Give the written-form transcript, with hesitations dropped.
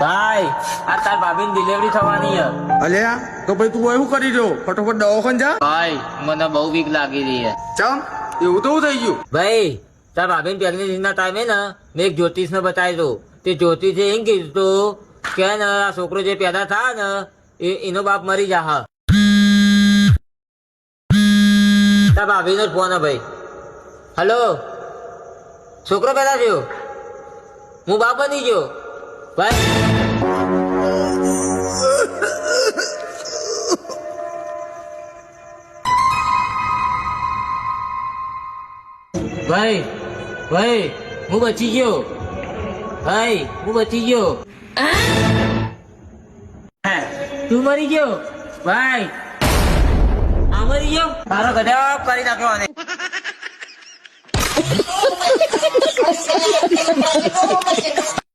ભાઈ આ તાર ભાભીની ડિલિવરી થવાની છે. અલ્યા તો પછી તું એવું કરી દો, ફટોફટ દવાખાને જા. ભાઈ મને બહુ બીક લાગી રહી છે. ચમ એવું તો થઈ ગયું. ભાઈ તાર ભાભીની પ્રેગ્નન્સીના ટાઈમે ને મેં એક જ્યોતિષને બતાવી દો. તે જ્યોતિષે એમ કીધું કે ને આ છોકરો જે પેદા થાય ને એનો બાપ મરી જા. તાર ભાભીનો જ ફોન હે ભાઈ. હલો, છોકરો પેદા થયો, હું બાપ બની ગયો ભાઈ. ભાઈ ભાઈ હું બચી ગયો. ભાઈ હું બચી ગયો. તું મરી ગયો ભાઈ. આ મરી ગયો. તારો ગધા કરી નાખ્યો આને.